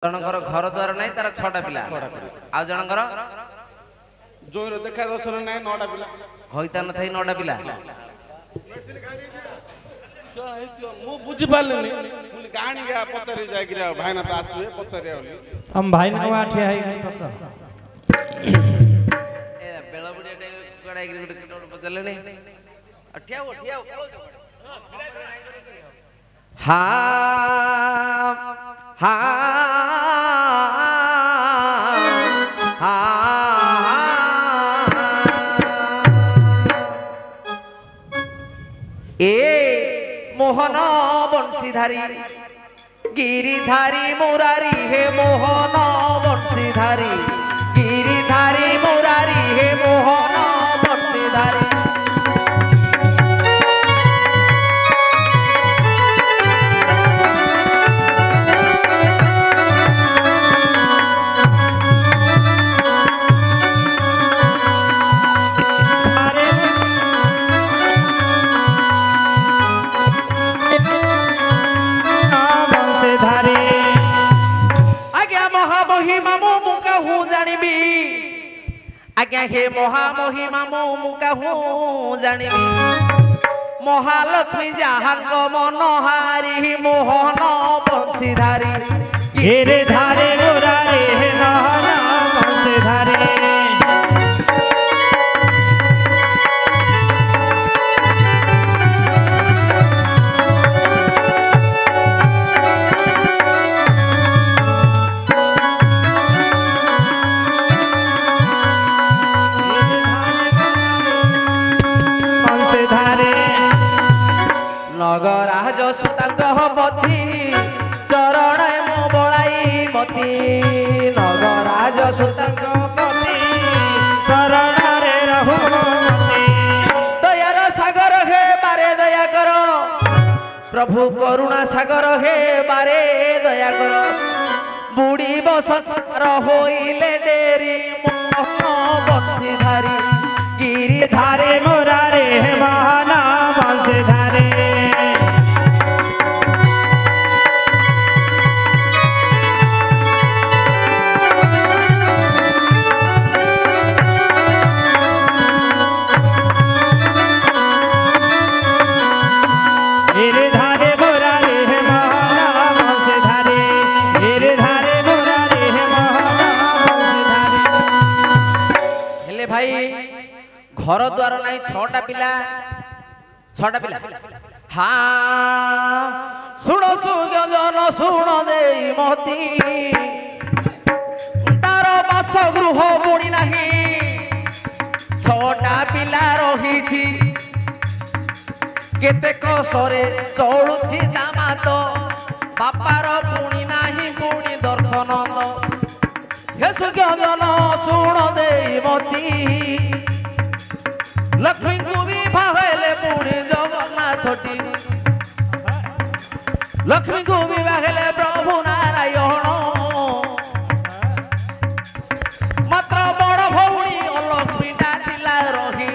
जनकर घर द्वार नहीं तार 6टा पिला आ जनकर जोर देखा दर्शन नहीं 9टा पिला होइता न थई 9टा पिला मु बुझी पारलेनी गाणी गा पचरी जाय गिरा भाईना त आसले पचरी आउली हम भाई ना आठे आई पचा ए बेला बुढ़िया टे कड़ाई गिर गुड पचले नहीं ठिया हा हा ए मोहन बंशीधारी गिरिधारी मुरारी हे मोहन बंशीधारी गिरिधारी मुरारी हे मोहन बंशीधारी आज्ञा हे महामहिमा मु कहूँ जानिबी महालक्ष्मी जहांक मनहारी मोहन बंशीधारी गिरिधारी मुरारी हे मोहन बंशीधारी नगराज सुतांग मती चरण मो बड़ाई मती नगराज सुतांग मती चरण रे रहु मती दयार सागर हे बारे दया कर प्रभु करुणा सागर हे बारे दया कर बुढ़ी बसंसार होइले डेरी मोहन बंशीधारी गिरिधारी मुरारी हे मोहन बंशीधारी घर द्वार नहीं 6टा पिला हाँ सुण सुजन सुण दे मती तार बासगृह बुणी नहीं 6टा पिला रही केते कष्टरे चलुछि दामात बापार पुणी नहीं पुणी दर्शन हे सुजन सुण दे मती लक्ष्मी को भी भागले पुणी जगन्नाथटी लक्ष्मी को भी भागले प्रभु नारायण मात्र बड़ भौणी अलक्ष्मी डाकिला रही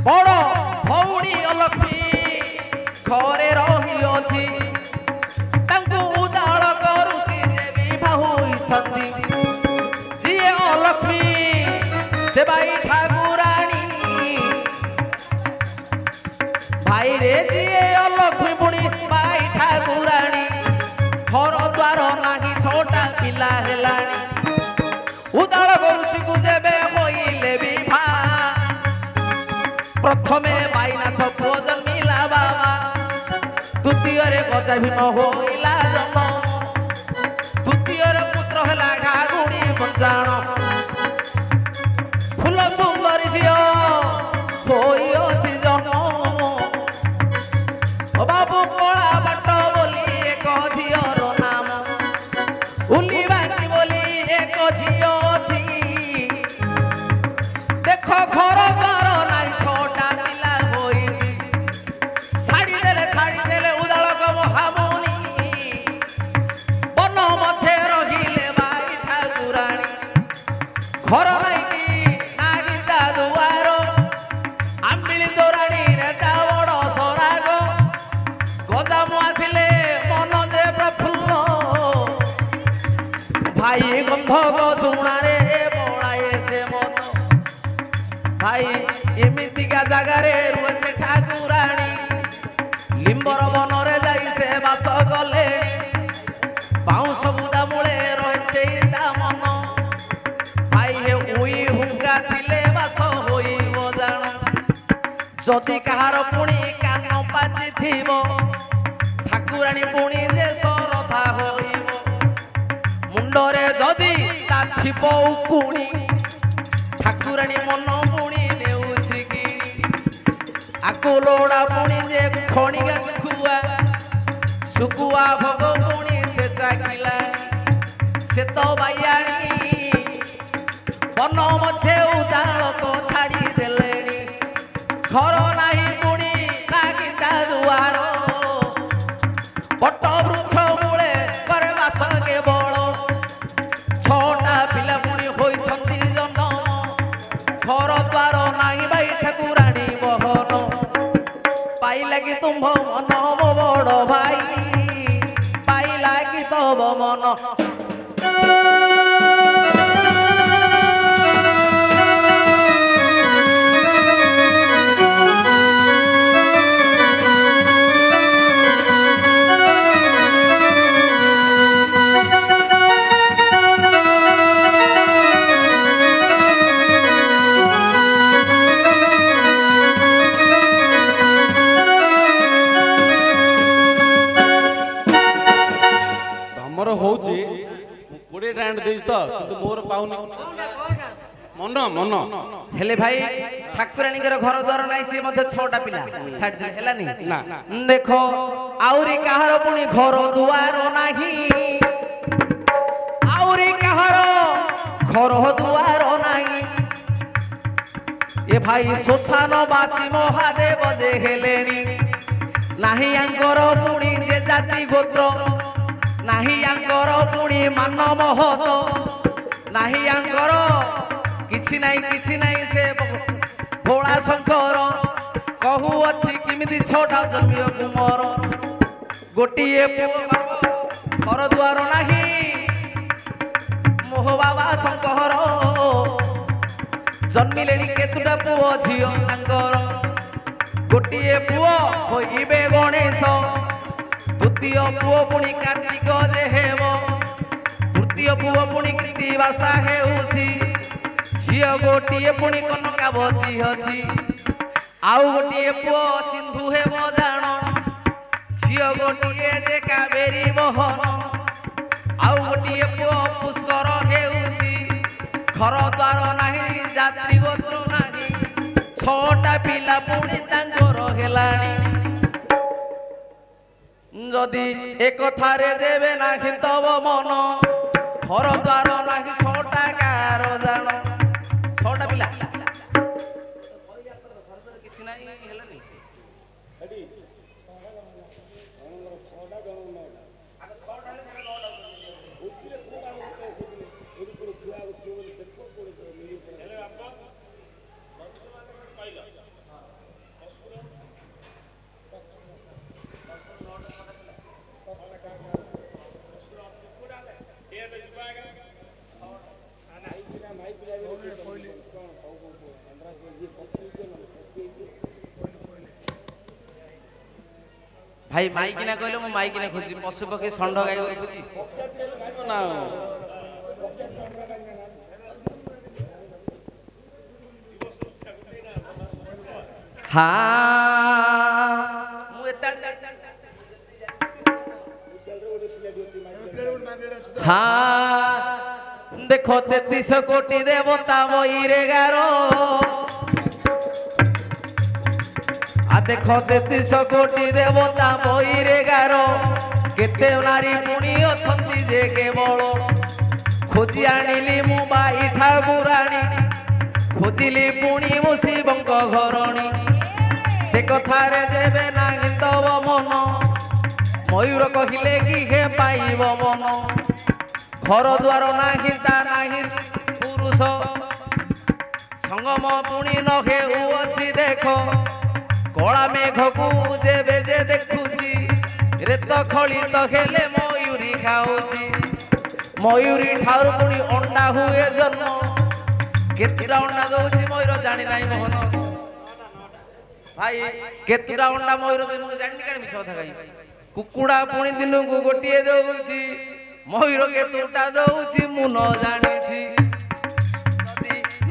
बड़ भौणी अलक्ष्मी घरे रही अछि तांको उदाल करुसी देवी भाहुइथंती जिए अलक्ष्मी से भाई ठाकुराणी भाई रे जिए अलक्ष्मी बुणी भाई ठाकुराणी घर द्वार नाही 6टा पिला हेलाणी उदाल गरुसी को जेबे होइले विभा प्रथमे बाईनाथ पुओ जन्मिला बाबा द्वितीय रे गजा भीम होइला जन्म तृतीय रे पुत्र हेला घागुड़ी बंजाण फूल सुंदरी झियो होई अछि जन्म ओ बाबू कला बाट बोली एक झियर नाम उली बाकी बोली एक झियो अछि देख घर द्वार नाई 6टा पिला होई छाड़ी देले उदालक महामुनि ভাই গন্ধক ঝুণারে বড়ায়ে সে মন ভাই এমিতিকা জাগারে রুয়ে সে ঠাকুরাণী লিম্বর বনরে যাই সে বাস গলে বাউঁশ বুদা মূলে রয়েছে তা মন ভাই হে উই হুঙ্গা থিলে বাস হইব জাণ যদি কাহার পুଣି কাନ ପାଚି ଥିବ ଠାକୁରାଣୀ ପୁଣି ଯେ ସରଧା ହୋଇବ ମୁଣ୍ଡରେ ଯଦି ତା ଥିବ ଉକୁଣି ଠାକୁରାଣୀ ମନ ପୁଣି ନେଉଛି କିଣି ଆକୁ ଲୋଡ଼ା ପୁଣି ଯେ ଖଣିକା ଶୁଖୁଆ ଶୁଖୁଆ ଭୋଗ ପୁଣି ସେ ଚାଖିଲାଣି ସେ ତ ବାୟାଣୀ ବନ ମଧ୍ୟ ଉଦାଳକ ଛାଡ଼ି ଦେଲେଣି ଘର ନାହିଁ ପୁଣି ନାହିଁ ତା ଦୁଆର ବଟ ବୃକ୍ଷ ମୂଳେ କରେ ବାସ କେବଳ ଛଅଟା ପିଲା ପୁଣି ହୋଇଛନ୍ତି ଜନ୍ମ ଘର ଦ୍ୱାର ନାହିଁ ଭାଇ ଠାକୁରାଣୀ ବହନ ପାଇଲା କି ତୁମ୍ଭ ମନ ମୋ ବଡ଼ ଭାଇ ପାଇଲା କି ତବ ମନ ହଉଛି 20 ରାଉଣ୍ଡ ଦେଇଛି ତ କିନ୍ତୁ ମୋର ପାଉନି ମନ ମନ ହେଲେ ଭାଇ ଠାକୁରାଣୀଙ୍କର ଘର ଦ୍ୱାର ନାହିଁ ସିଏ ମଧ୍ୟ 6ଟା ପିଲା ଛାଡ଼ିଦେଲେ ହେଲାନି ନା ଦେଖ ଆହୁରି କାହାର ପୁଣି ଘର ଦୁଆର ନାହିଁ ଆହୁରି କାହାର ଘର ଦୁଆର ନାହିଁ ଏ ଭାଇ ଶ୍ମଶାନ ବାସୀ ମହାଦେବ ଯେ ହେଲେଣି ନାହିଁ ଆଙ୍କର ପୁଣି ଯେ ଜାତି ଗୋତ୍ର ନାହିଁ ଆଙ୍କର ପୁଣି ମାନ ମହତ ନାହିଁ ଆଙ୍କର କିଛି ନାହିଁ ସେ ଭୋଳା ଶଙ୍କର କହୁଅଛି କେମିତି 6ଟା ଜନ୍ମିବାକୁ ମୋର ଗୋଟିଏ ପୁଅ ବାପ ଘର ଦ୍ୱାର ନାହିଁ ମୋହ ବାବା ଶଙ୍କର ଜନ୍ମିଲେଣି କେତୁଟା ପୁଅ ଝିଅ ତାଙ୍କର ଗୋଟିଏ ପୁଅ ହୋଇବେ ଗଣେଶ ଦ୍ୱିତୀୟ ପୁଅ ପୁଣି କାର୍ତ୍ତିକ ଯେ ହେବ ତୃତୀୟ ପୁଅ ପୁଣି କୀର୍ତ୍ତିବାସା ହେଉଛି ଝିଅ ଗୋଟିଏ ପୁଣି କନକାବତୀ ଅଛି ଆଉ ଗୋଟିଏ ପୁଅ ସିନ୍ଧୁ ହେବ ଜାଣ ଝିଅ ଗୋଟିଏ ଯେ କାବେରୀ ବହନ ଆଉ ଗୋଟିଏ ପୁଅ ପୁଷ୍କର ହେଉଛି ଘର ଦ୍ୱାର ନାହିଁ ଜାତି ଗୋତ୍ର ନାହିଁ 6ଟା ପିଲା ପୁଣି ତାଙ୍କର ହେଲାଣି ଯଦି ଏକଥାରେ ଦେବେ ନାହିଁ ତବ ମନ ଘର ଦ୍ୱାର ନାହିଁ 6ଟା ଗାର ଜାଣ 6ଟା ପିଲା କିଛି ନାହିଁ ହେଲାନି भाई माइकिना कहले मु माइकिना खोजी पशु पक्षी षंड गाई खोजी ना हाँ मु एताड़ हाँ देखो 33 कोटी देवता बहिरे गारो देखो 33 कोटी देवता बहिरे गारो केते नारी पुणी अछंती जे केवल खोजी आनिली मु बाई ठाकुराणी खोजिली पुणी मु शिवंक घरणी से कथारे जेबे नाही तब मन मयूर कहिले कि हे पाइब मन घर द्वार नाही ता नाही पुरुष संगम पुणी नखे अछि देख कला मेघ को जेबे जे देखुची रेत खली तो हेले मयूरी खाऊची मयूरी ठार पुणी अंडा हुए जन्म केतुटा अंडा दउछि मयूर जानि नाही मोहन भाई केतुटा अंडा मयूर दे मुझे जानि कानी मिछ कथा कहि कुकुडा पुणी दिन को गोटिए दउछि मयूर केतुटा दउछि मु न जानि छि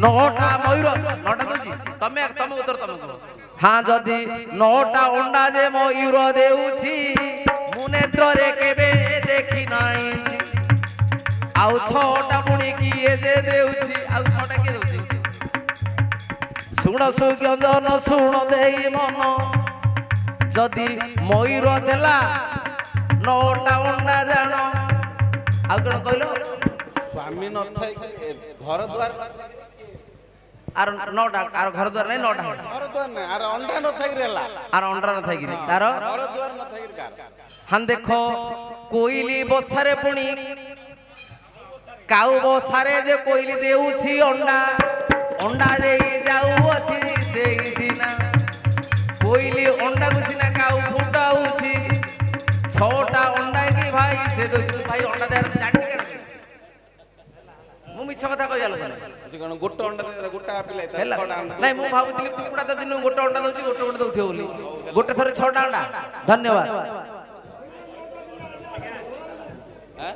नौटा मयूर नौटा दउछि तमे उत्तर तमे हाँ जदि नौटा अंडा जे मयूर देउछि मु नेत्र रे केबे देखि नाही आउ छटा पुणी किए जे देउछि आउ छटा के देउछि सुण सुगंधन सुण देई मन जदि मयूर देला नौटा अंडा जान आउ कोन कहलो स्वामी न थाई घर द्वार आर नौटा आर घर द्वार नहीं नौटा घर द्वार नहीं आर अंडा न थाई रेला आर अंडा न थाई कि तार घर द्वार न थाई कार हां देखो कोइली बसारे पुणी काउ बसारे जे कोइली देउछि अंडा अंडा देई जाऊ अछि सेही सिना कोइली अंडा को सिना काउ फुटाउछि छटा अंडा की भाई से दोछि भाई अंडा दे जानि के मु मिछ कथा कहि जालो जे कोन गोट अंडा दे गोटा पिले छटा अंडा नहीं मु भाबुतिली कुकुडा त दिन गोट अंडा दोछि गोट गोट दोथियो बोली गोटे थरे छटा अंडा धन्यवाद हां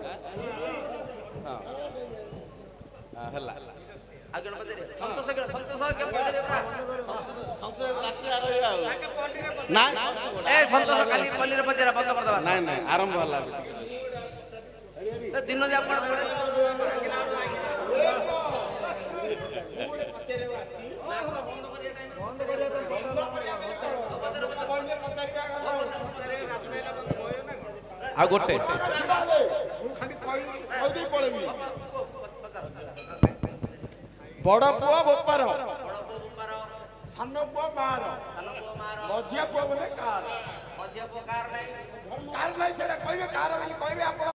हां हल्ला आगे न बजे संतोष के बजे ना ए संतोष खाली पल्ली रे बजेरा बंद कर दबा नहीं नहीं आरंभ हल्ला दिन जा पड़ आ गोटे बड़ पुआ बोपार सानो पुआ मार मझिया पुआ बोले कार मझिया पुआ कार नहीं कार नहीं सेटा कहबे कार बोली कहबे आप